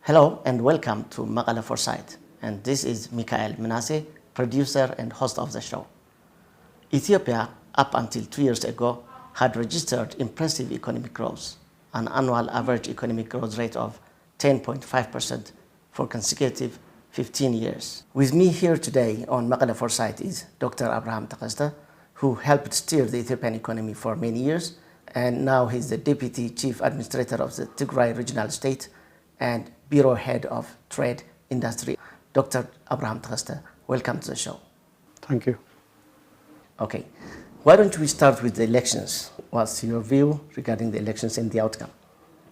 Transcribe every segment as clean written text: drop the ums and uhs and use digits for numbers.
Hello and welcome to Maqala Foresight, and this is Mikael Menase, producer and host of the show. Ethiopia, up until 2 years ago, had registered impressive economic growth, an annual average economic growth rate of 10.5% for consecutive 15 years. With me here today on Maqala Foresight is Dr. Abraham Tekeste, who helped steer the Ethiopian economy for many years, and now he's the Deputy Chief Administrator of the Tigrai Regional State and Bureau Head of Trade Industry. Dr. Abraham Tekeste, welcome to the show. Thank you. Okay, why don't we start with the elections? What's your view regarding the elections and the outcome?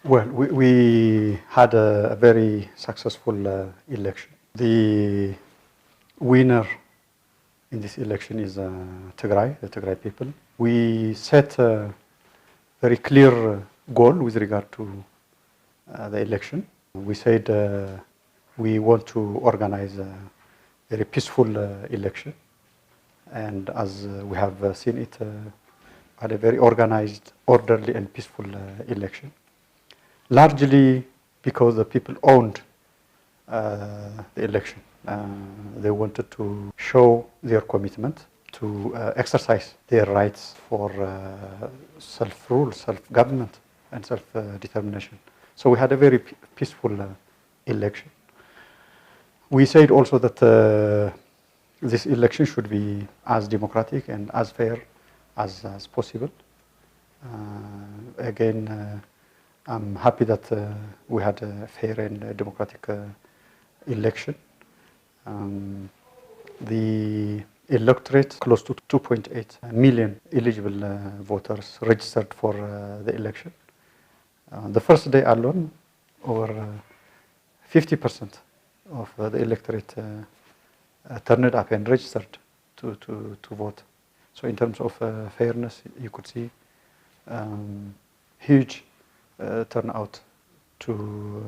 Well, we had a very successful election. The winner in this election is Tigray, the Tigray people. We set a very clear goal with regard to the election. We said we want to organize a very peaceful election, and as we have seen it, had a very organized, orderly and peaceful election, largely because the people owned the election. They wanted to show their commitment to exercise their rights for self-rule, self-government and self-determination. So we had a very peaceful election. We said also that this election should be as democratic and as fair as possible. Again, I'm happy that we had a fair and democratic election. The electorate, close to 2.8 million eligible voters registered for the election. The first day alone, over 50% of the electorate turned up and registered to vote. So in terms of fairness, you could see huge turnout to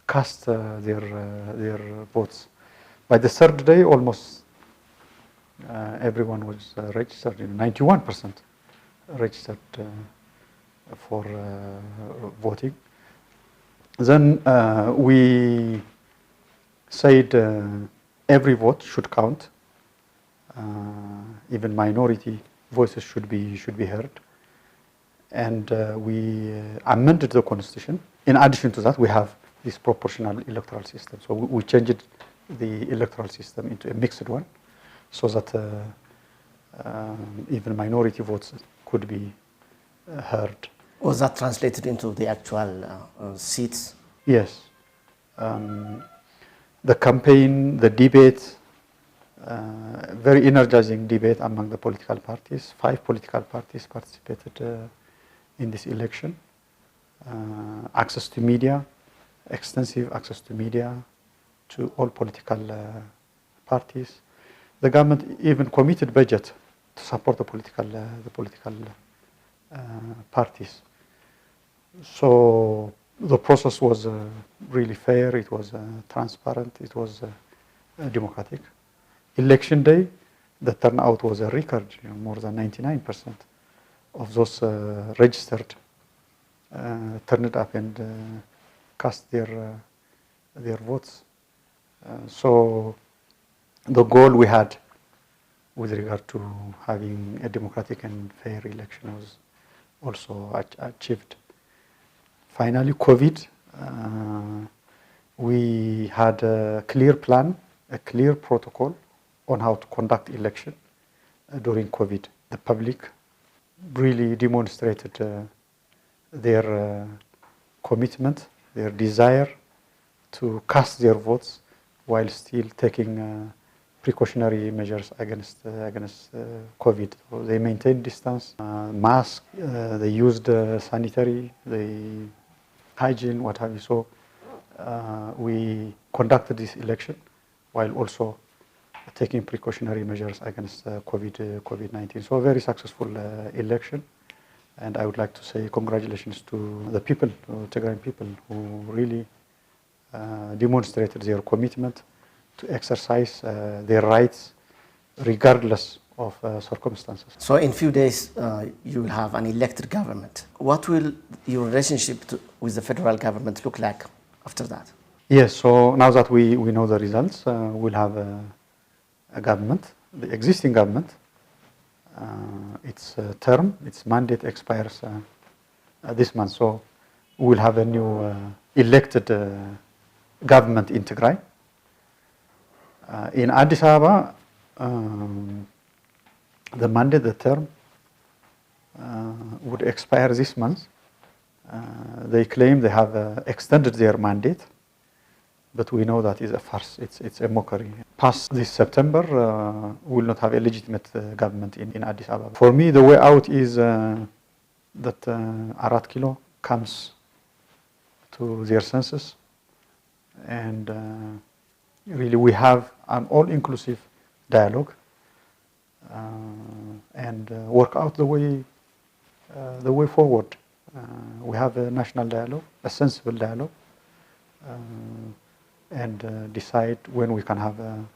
cast their votes. By the third day, almost everyone was registered. 91% registered for voting. Then we said every vote should count. Even minority voices should be heard. And we amended the constitution. In addition to that, we have this proportional electoral system. So we changed the electoral system into a mixed one, so that even minority votes could be heard. Was that translated into the actual seats? Yes. The campaign, the debate, very energizing debate among the political parties. 5 political parties participated in this election. Access to media, extensive access to media, to all political parties. The government even committed budget to support the political parties. So the process was really fair, it was transparent, it was democratic. Election day, the turnout was a record, more than 99% of those registered turned up and cast their votes. So the goal we had with regard to having a democratic and fair election was also achieved. Finally, COVID, we had a clear plan, a clear protocol on how to conduct election during COVID. The public really demonstrated their commitment, their desire to cast their votes while still taking precautionary measures against COVID. So they maintained distance, mask, they used sanitary, hygiene, what have you. So we conducted this election while also taking precautionary measures against COVID-19. So a very successful election, and I would like to say congratulations to the people, to Tigray people, who really demonstrated their commitment to exercise their rights regardless of circumstances. So in few days, you will have an elected government. What will your relationship with the federal government look like after that? Yes, so now that we know the results, we'll have a government, the existing government, its term, its mandate expires this month. So we'll have a new elected government in Tigray. In Addis Ababa, the mandate, the term, would expire this month. They claim they have extended their mandate, but we know that is a farce. It's a mockery. Past this September, we will not have a legitimate government in Addis Ababa. For me, the way out is that Arat Kilo comes to their senses, and really we have an all-inclusive dialogue and work out the way forward. We have a national dialogue, a sensible dialogue, and decide when we can have an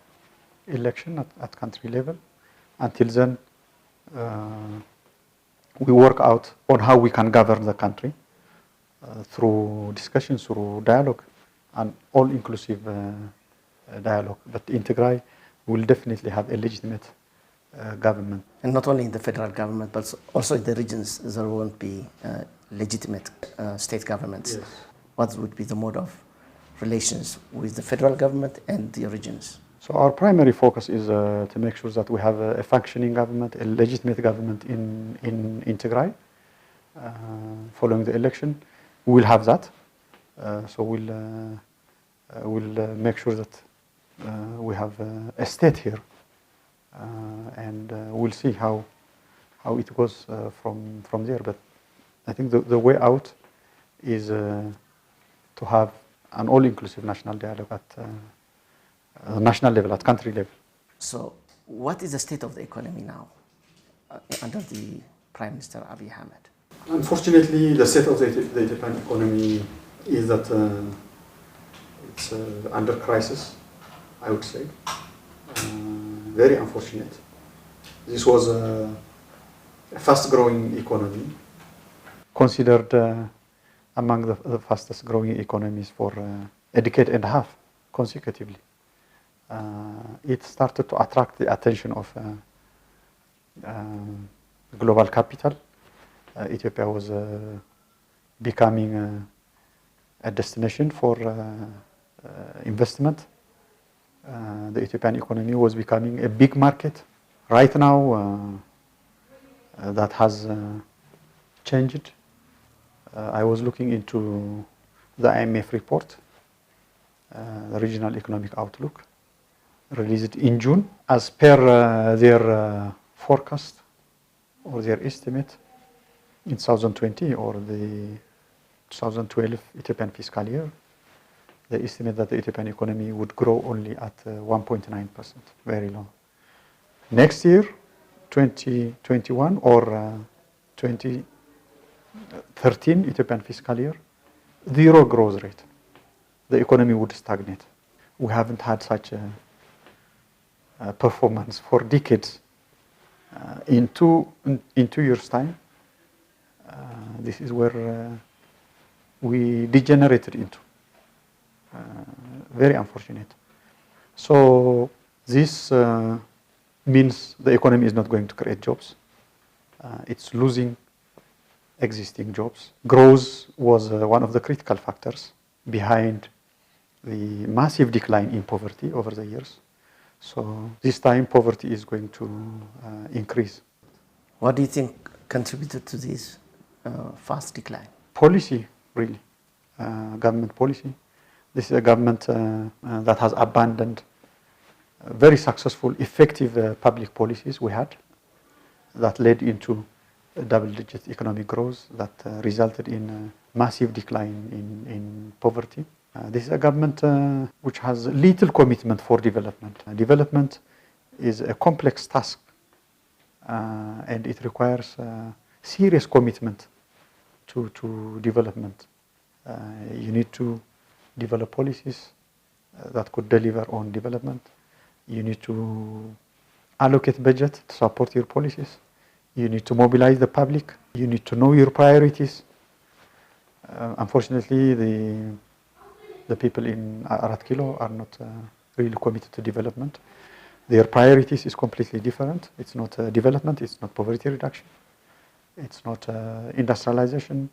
election at country level. Until then, we work out on how we can govern the country through discussions, through dialogue, and all-inclusive dialogue. But in Tigray, we'll definitely have a legitimate government. And not only in the federal government, but also in the regions, there won't be legitimate state governments. Yes. What would be the mode of relations with the federal government and the regions? So our primary focus is to make sure that we have a functioning government, a legitimate government in Tigray. Following the election, we'll have that. So we'll make sure that we have a state here, and we'll see how it goes from there. But I think the way out is to have an all-inclusive national dialogue at national level, at country level. So what is the state of the economy now under the Prime Minister Abiy Ahmed? Unfortunately, the state of the Ethiopian economy is that it's under crisis, I would say. Very unfortunate. This was a fast-growing economy, considered among the fastest growing economies for a decade and a half consecutively. It started to attract the attention of global capital. Ethiopia was becoming a destination for investment. The Ethiopian economy was becoming a big market. Right now, that has changed. I was looking into the IMF report, the Regional Economic Outlook, released in June. As per their forecast or their estimate, in 2020 or the 2012 Ethiopian fiscal year, they estimate that the Ethiopian economy would grow only at 1.9%, very low. Next year, 2021 or 2013 Ethiopian fiscal year, 0 growth rate. The economy would stagnate. We haven't had such a performance for decades. In 2 years' time, this is where we degenerated into. Very unfortunate. So this means the economy is not going to create jobs. It's losing existing jobs. Growth was one of the critical factors behind the massive decline in poverty over the years. So this time poverty is going to increase. What do you think contributed to this fast decline? Policy, really. Government policy. This is a government that has abandoned very successful, effective public policies we had that led into double-digit economic growth that resulted in a massive decline in poverty. This is a government which has little commitment for development. Development is a complex task, and it requires serious commitment to development. You need to develop policies that could deliver on development. You need to allocate budget to support your policies. You need to mobilize the public. You need to know your priorities. Unfortunately, The people in Arat Kilo are not really committed to development. Their priorities is completely different. It's not development, it's not poverty reduction, it's not industrialization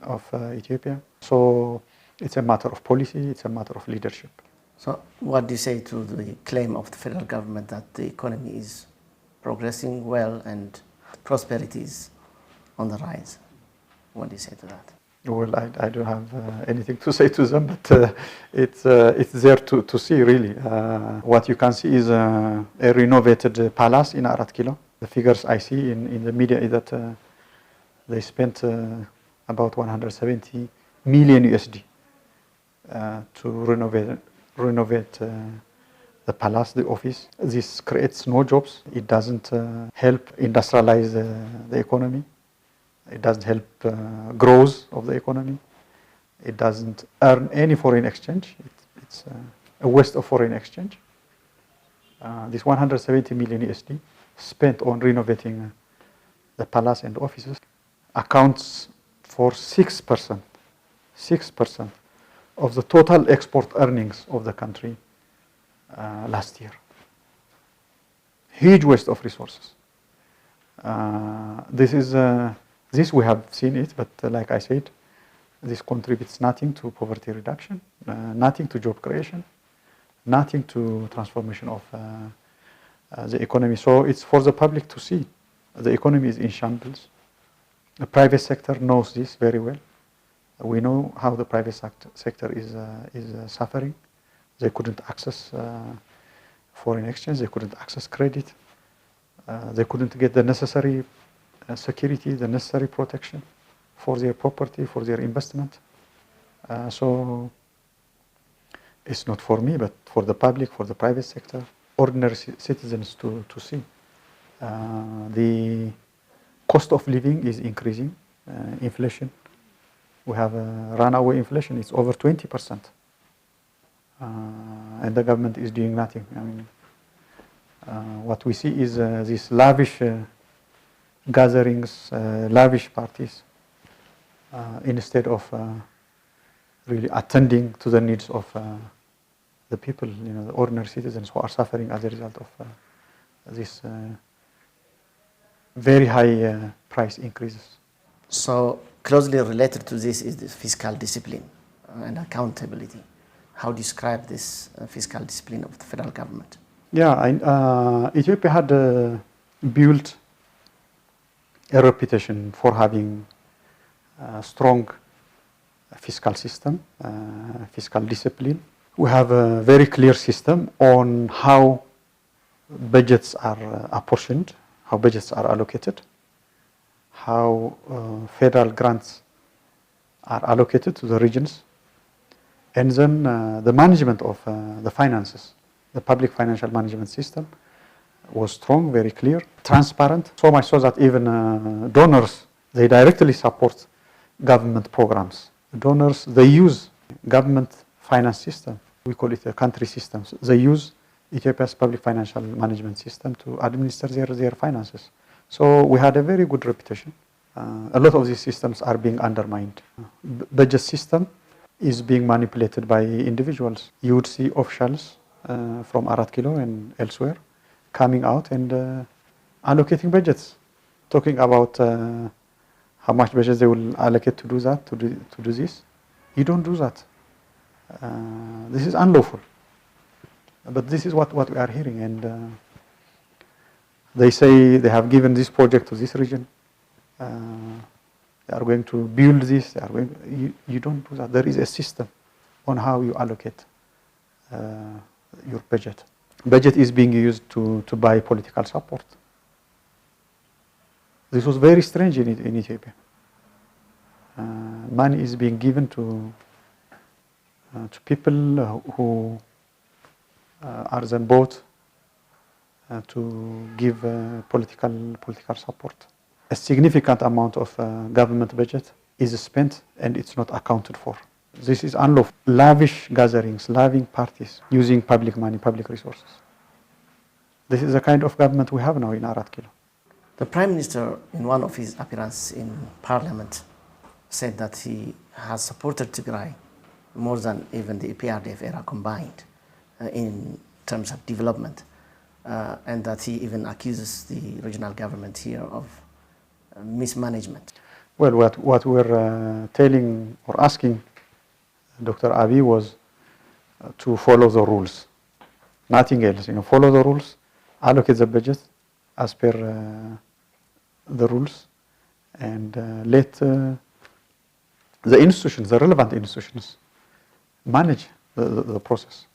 of Ethiopia. So it's a matter of policy, it's a matter of leadership. So what do you say to the claim of the federal government that the economy is progressing well and prosperity is on the rise? What do you say to that? Well, I don't have anything to say to them, but it's there to see, really. What you can see is a renovated palace in Arat Kilo. The figures I see in the media is that they spent about 170 million USD to renovate the palace, the office. This creates no jobs. It doesn't help industrialize the economy. It doesn't help growth of the economy. It doesn't earn any foreign exchange. It's a waste of foreign exchange. This 170 million USD spent on renovating the palace and offices accounts for 6% of the total export earnings of the country last year. Huge waste of resources. This we have seen it, but like I said, this contributes nothing to poverty reduction, nothing to job creation, nothing to transformation of the economy. So it's for the public to see. The economy is in shambles. The private sector knows this very well. We know how the private sector is suffering. They couldn't access foreign exchange. They couldn't access credit. They couldn't get the necessary security, the necessary protection for their property, for their investment. So it's not for me, but for the public, for the private sector, ordinary citizens to see. The cost of living is increasing, inflation. We have runaway inflation, it's over 20%. And the government is doing nothing. I mean, what we see is these lavish gatherings, lavish parties, instead of really attending to the needs of the people, the ordinary citizens who are suffering as a result of this very high price increases. So closely related to this is the fiscal discipline and accountability. How do you describe this fiscal discipline of the federal government? Yeah, Ethiopia had built a reputation for having a strong fiscal system, fiscal discipline. We have a very clear system on how budgets are apportioned, how budgets are allocated, how federal grants are allocated to the regions, and then the management of the finances, the public financial management system was strong, very clear, transparent, so much so that even donors, they directly support government programs. Donors, they use government finance system, we call it a country system. They use Ethiopia's public financial management system to administer their finances. So we had a very good reputation. A lot of these systems are being undermined. Budget system is being manipulated by individuals. You would see officials from Arat Kilo and elsewhere coming out and allocating budgets, talking about how much budget they will allocate to do that, to do this. You don't do that. This is unlawful. But this is what we are hearing, and they say they have given this project to this region. They are going to build this. You don't do that. There is a system on how you allocate your budget. Budget is being used to buy political support. This was very strange in Ethiopia. Money is being given to people who are then bought to give political support. A significant amount of government budget is spent and it's not accounted for. This is unlawful. Lavish gatherings, lavish parties, using public money, public resources. This is the kind of government we have now in Arat Kilo. The Prime Minister, in one of his appearances in Parliament, said that he has supported Tigray more than even the EPRDF era combined in terms of development, and that he even accuses the regional government here of mismanagement. Well, what we're telling or asking Dr. Abiy was to follow the rules, nothing else. Follow the rules, allocate the budget as per the rules, and let the institutions, the relevant institutions, manage the process.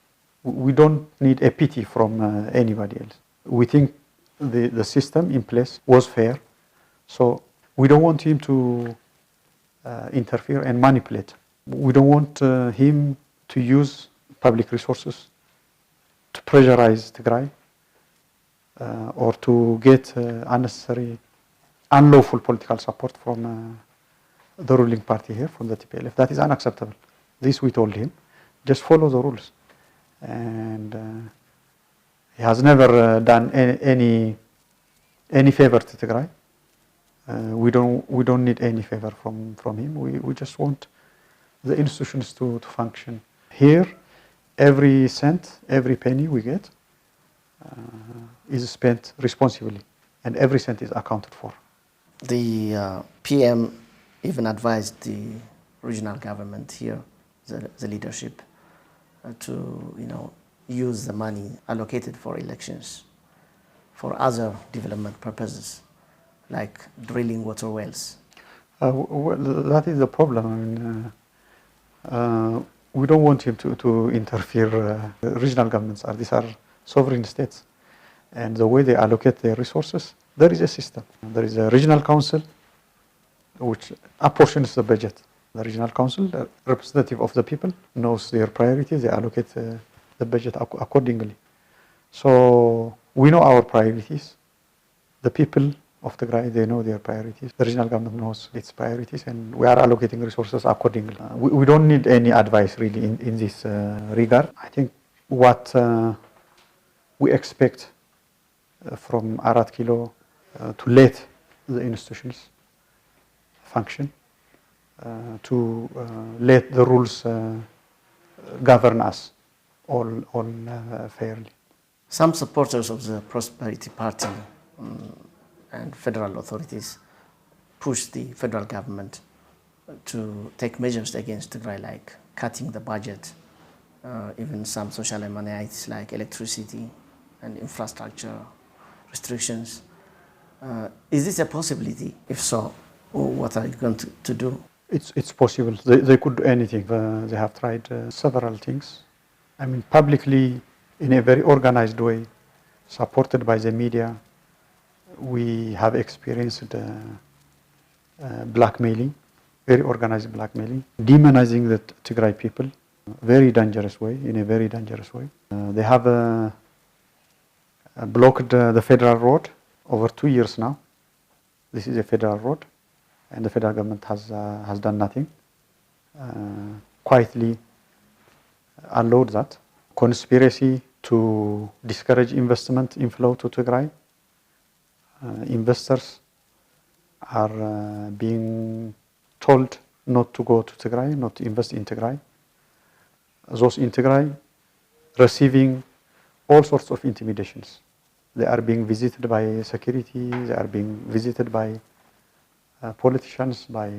We don't need a pity from anybody else. We think the system in place was fair, so we don't want him to interfere and manipulate. We don't want him to use public resources to pressurize Tigray or to get unnecessary, unlawful political support from the ruling party here, from the TPLF. That is unacceptable. This we told him. Just follow the rules. And he has never done any favor to Tigray. We don't need any favor from him. We just want the institutions to function. Here, every cent, every penny we get is spent responsibly, and every cent is accounted for. The PM even advised the regional government here, the leadership, to use the money allocated for elections for other development purposes, like drilling water wells. Well, that is the problem. We don't want him to interfere. Regional governments these are sovereign states, and the way they allocate their resources, there is a system. There is a regional council which apportions the budget. The regional council, the representative of the people, knows their priorities. They allocate the budget accordingly. So we know our priorities. The people of Tigray, they know their priorities. The regional government knows its priorities, and we are allocating resources accordingly. We don't need any advice really in this regard. I think what we expect from Arat Kilo to let the institutions function, to let the rules govern us all fairly. Some supporters of the Prosperity Party and federal authorities push the federal government to take measures against Tigray, like cutting the budget, even some social amenities like electricity and infrastructure restrictions. Is this a possibility? If so, what are you going to do? It's possible. They could do anything. They have tried several things. I mean, publicly, in a very organized way, supported by the media. We have experienced blackmailing, very organized blackmailing, demonizing the Tigray people, very dangerous way, in a very dangerous way. They have blocked the federal road over 2 years now. This is a federal road, and the federal government has done nothing. Quietly allowed that. Conspiracy to discourage investment inflow to Tigray. Investors are being told not to go to Tigray, not to invest in Tigray. Those in Tigray receiving all sorts of intimidations. They are being visited by security, they are being visited by politicians, by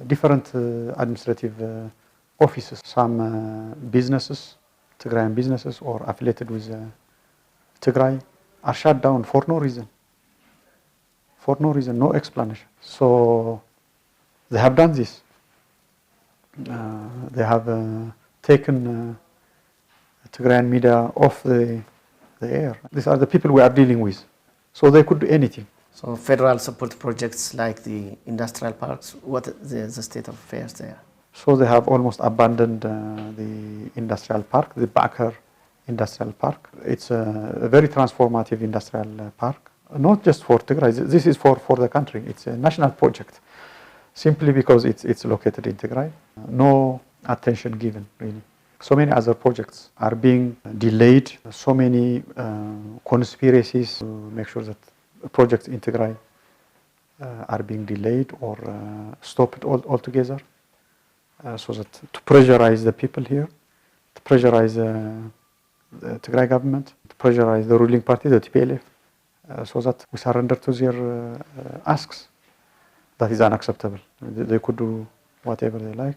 different administrative offices. Some businesses, Tigrayan businesses or affiliated with Tigray, are shut down for no reason. For no reason, no explanation. So they have done this. They have taken Tigrayan media off the air. These are the people we are dealing with. So they could do anything. So federal support projects like the industrial parks, what is the state of affairs there? So they have almost abandoned the industrial park, the Bakar Industrial Park. It's a very transformative industrial park, not just for Tigray. This is for the country. It's a national project, simply because it's located in Tigray. No attention given, really. So many other projects are being delayed. So many conspiracies to make sure that projects in Tigray are being delayed or stopped altogether. so that to pressurize the people here, to pressurize the Tigray government, to pressurize the ruling party, the TPLF, so that we surrender to their asks. That is unacceptable. They could do whatever they like.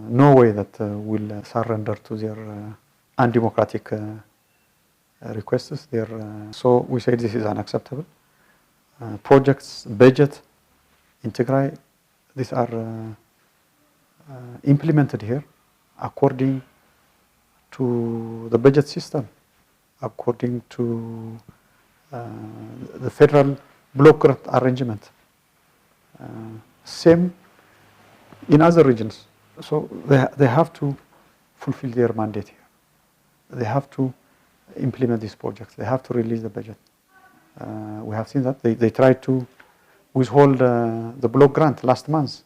No way that we'll surrender to their undemocratic requests. So we say this is unacceptable. Projects, budget in Tigray, these are implemented here according to the budget system, according to the federal block grant arrangement. Same in other regions. So they have to fulfill their mandate here. They have to implement these projects. They have to release the budget. We have seen that. They tried to withhold the block grant last month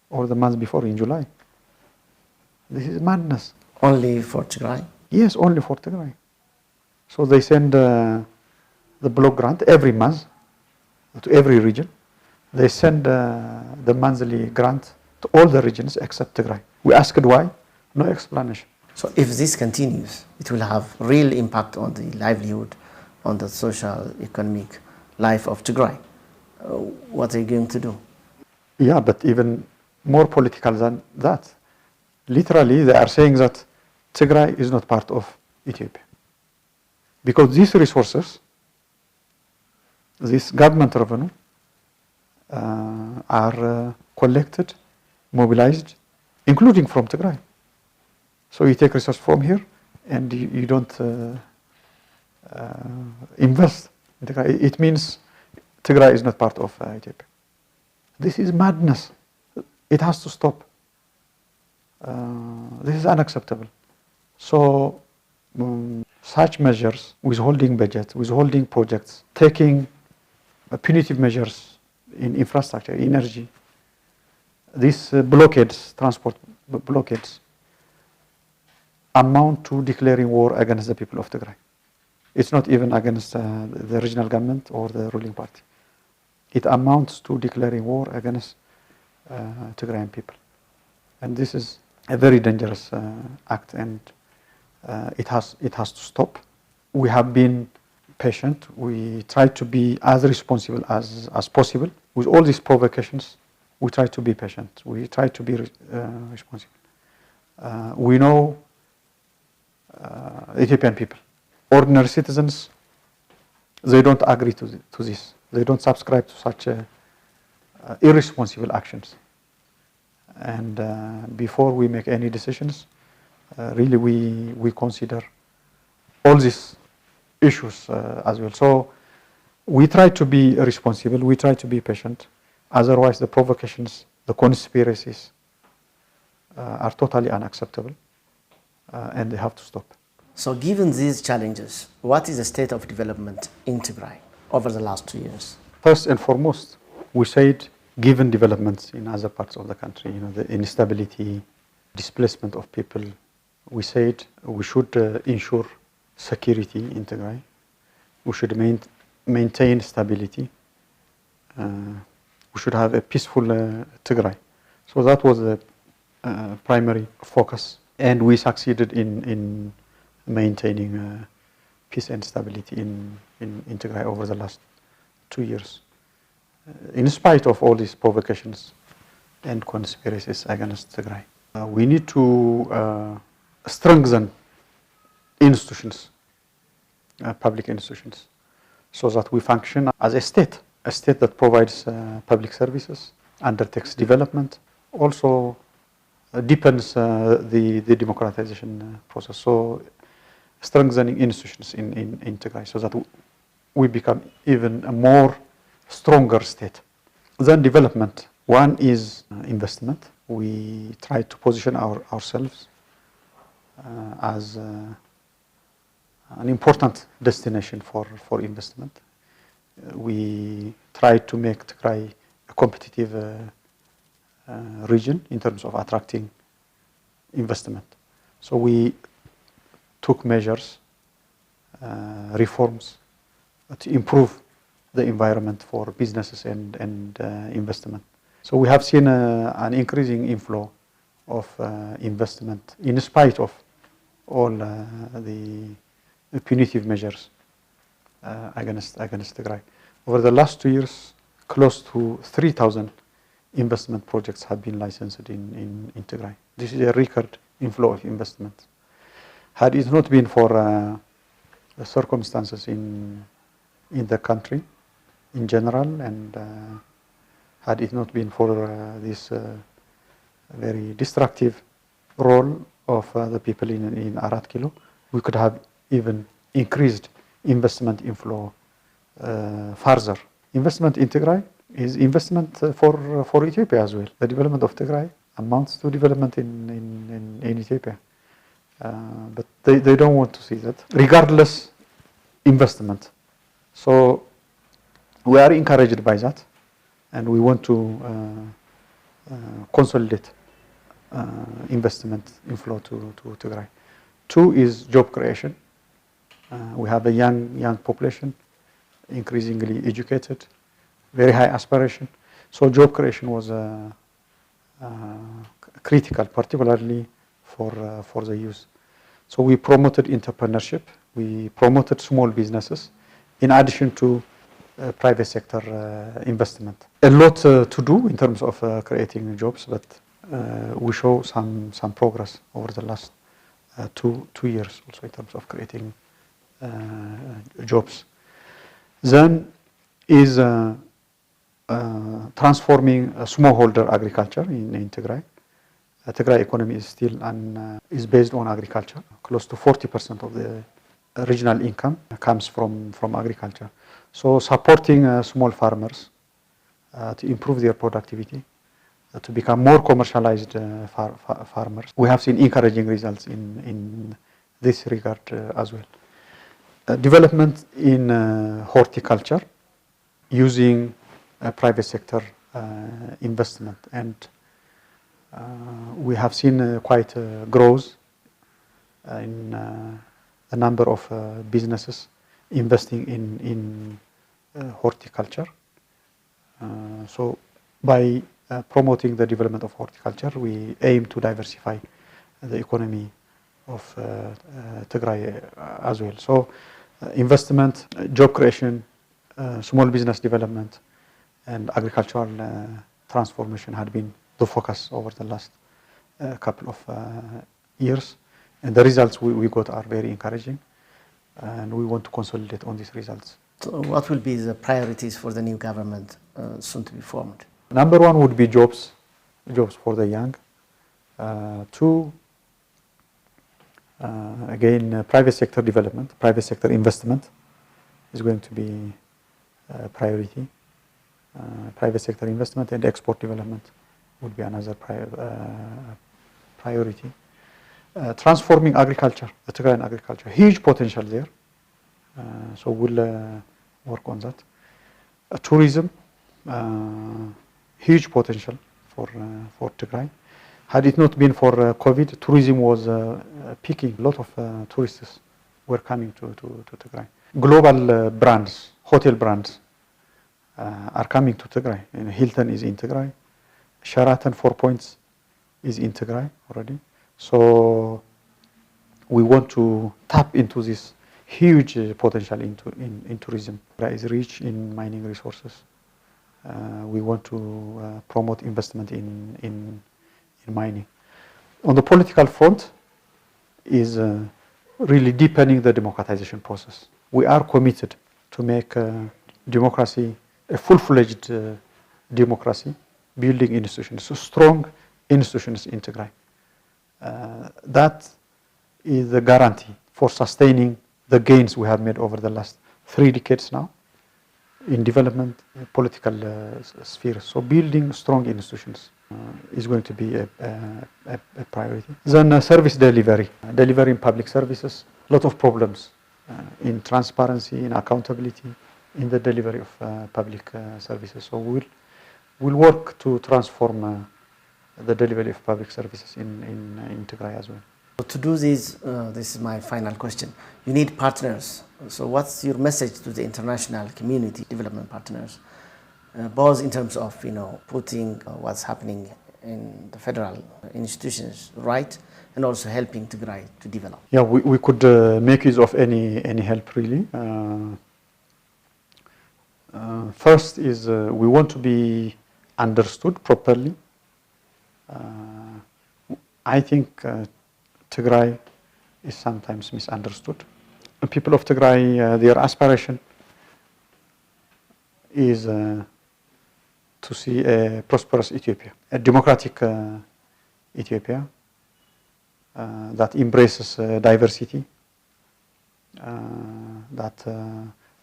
or the month before in July. This is madness. Only for Tigray? Yes, only for Tigray. So they send the block grant every month to every region. They send the monthly grant to all the regions except Tigray. We asked why, no explanation. So if this continues, it will have real impact on the livelihood, on the social, economic life of Tigray. What are you going to do? Yeah, but even more political than that. Literally, they are saying that Tigray is not part of Ethiopia. Because these resources, this government revenue, are collected, mobilized, including from Tigray. So you take resources from here and you don't invest in Tigray. It means Tigray is not part of Ethiopia. This is madness. It has to stop. This is unacceptable. So such measures, withholding budget, withholding projects, taking punitive measures in infrastructure, energy, these blockades, transport blockades, amount to declaring war against the people of Tigray. It's not even against the regional government or the ruling party. It amounts to declaring war against Tigrayan people. And this is a very dangerous act, and it has to stop. We have been patient. We try to be as responsible as possible. With all these provocations, we try to be patient. We try to be responsible. We know Ethiopian people, ordinary citizens, they don't agree to this. They don't subscribe to such irresponsible actions. And before we make any decisions, really we consider all these issues as well. So we try to be responsible, we try to be patient. Otherwise the provocations, the conspiracies are totally unacceptable, and they have to stop. So given these challenges, what is the state of development in Tigray over the last 2 years? First and foremost, we said, given developments in other parts of the country, the instability, displacement of people, we said we should ensure security in Tigray. We should maintain stability. We should have a peaceful Tigray. So that was the primary focus, and we succeeded in maintaining peace and stability in Tigray over the last 2 years. In spite of all these provocations and conspiracies against Tigray. We need to strengthen institutions, public institutions, so that we function as a state that provides public services, undertakes development, also deepens the democratization process. So strengthening institutions in Tigray so that we become even a more stronger state. Then development. One is investment. We try to position ourselves as an important destination for investment. We try to make Tigray a competitive region in terms of attracting investment. So we took measures, reforms to improve the environment for businesses and investment. So we have seen an increasing inflow of investment in spite of all the punitive measures against Tigray. Over the last 2 years, close to 3,000 investment projects have been licensed in Tigray. This is a record inflow of investment. Had it not been for the circumstances in the country in general, and had it not been for this very destructive role of the people in Arat Kilo, we could have even increased investment inflow further. Investment in Tigray is investment for Ethiopia as well. The development of Tigray amounts to development in Ethiopia. But they don't want to see that. Regardless, investment. So we are encouraged by that, and we want to consolidate investment inflow to Tigray. 2 is job creation. We have a young population, increasingly educated, very high aspiration. So job creation was critical, particularly for the youth. So we promoted entrepreneurship. We promoted small businesses, in addition to private sector investment. A lot to do in terms of creating jobs, but we show some progress over the last 2 years also in terms of creating jobs. Then is transforming smallholder agriculture in Tigray. Tigray economy is still is based on agriculture. Close to 40% of the regional income comes from agriculture. So supporting small farmers to improve their productivity, to become more commercialized farmers. We have seen encouraging results in this regard as well. Development in horticulture using private sector investment, and we have seen quite growth in a number of businesses investing in horticulture. So by promoting the development of horticulture, we aim to diversify the economy of Tigray as well. So investment, job creation, small business development, and agricultural transformation had been the focus over the last couple of years. And the results we got are very encouraging, and we want to consolidate on these results. So what will be the priorities for the new government soon to be formed? Number 1 would be jobs for the young. 2, again, private sector development, private sector investment is going to be a priority. Private sector investment and export development would be another priority. Transforming agriculture, the Tigrayan agriculture, huge potential there. So we'll work on that. Tourism, huge potential for Tigray. Had it not been for COVID, tourism was peaking. A lot of tourists were coming to Tigray. Global brands, hotel brands are coming to Tigray. Hilton is in Tigray. Sheraton 4 Points is in Tigray already. So we want to tap into this huge potential in tourism. Tigray is rich in mining resources. We want to promote investment in mining. On the political front is really deepening the democratization process. We are committed to make democracy a full-fledged democracy, building institutions, so strong institutions in Tigray. That is the guarantee for sustaining the gains we have made over the last 3 decades now in development, political spheres. So building strong institutions is going to be a priority. Then service delivery, delivering public services, a lot of problems in transparency, in accountability, in the delivery of public services. So we'll work to transform the delivery of public services in Tigray as well. To do this is my final question. You need partners. So what's your message to the international community, development partners, both in terms of putting what's happening in the federal institutions, right, and also helping Tigray to develop? Yeah, we could make use of any help really. First is we want to be understood properly. I think Tigray is sometimes misunderstood. The people of Tigray, their aspiration is to see a prosperous Ethiopia, a democratic Ethiopia that embraces diversity, that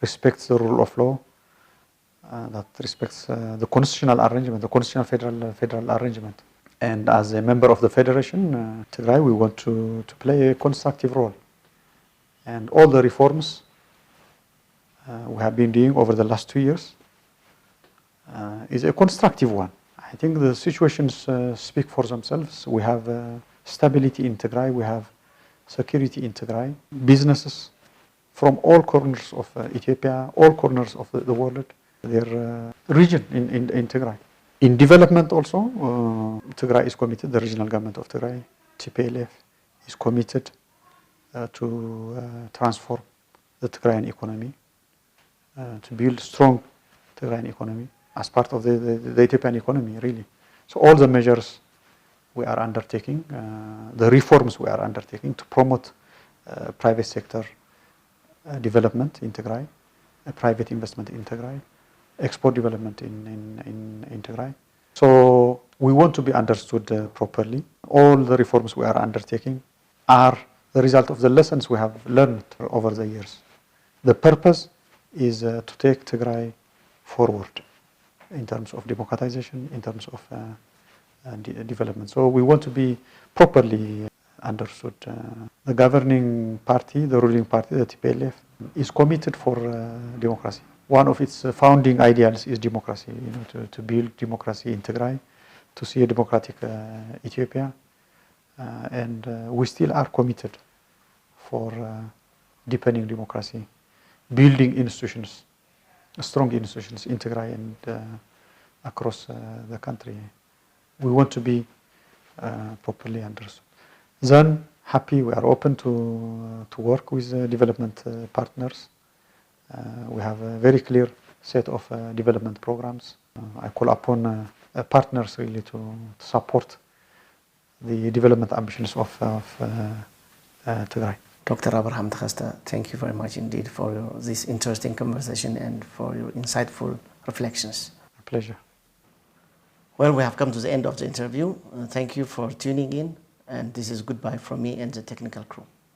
respects the rule of law, that respects the constitutional arrangement, the constitutional federal arrangement. And as a member of the federation, Tigray, we want to play a constructive role. And all the reforms we have been doing over the last 2 years is a constructive one. I think the situations speak for themselves. We have stability in Tigray, we have security in Tigray. Businesses from all corners of Ethiopia, all corners of the world, their region in Tigray. In development also, Tigray is committed, the regional government of Tigray, TPLF, is committed to transform the Tigrayan economy, to build strong Tigrayan economy as part of the Ethiopian economy, really. So all the measures we are undertaking, the reforms we are undertaking to promote private sector development in Tigray, private investment in Tigray, export development in Tigray. So we want to be understood properly. All the reforms we are undertaking are the result of the lessons we have learned over the years. The purpose is to take Tigray forward in terms of democratization, in terms of development. So we want to be properly understood. The governing party, the ruling party, the TPLF, is committed for democracy. One of its founding ideals is democracy, to build democracy in Tigray, to see a democratic Ethiopia. And we still are committed for deepening democracy, building institutions, strong institutions in Tigray and across the country. We want to be properly understood. Then, happy, we are open to work with development partners. We have a very clear set of development programs. I call upon partners really to support the development ambitions of Tigray. Dr. Abraham Tekeste, thank you very much indeed for this interesting conversation and for your insightful reflections. A pleasure. Well, we have come to the end of the interview. Thank you for tuning in, and this is goodbye from me and the technical crew.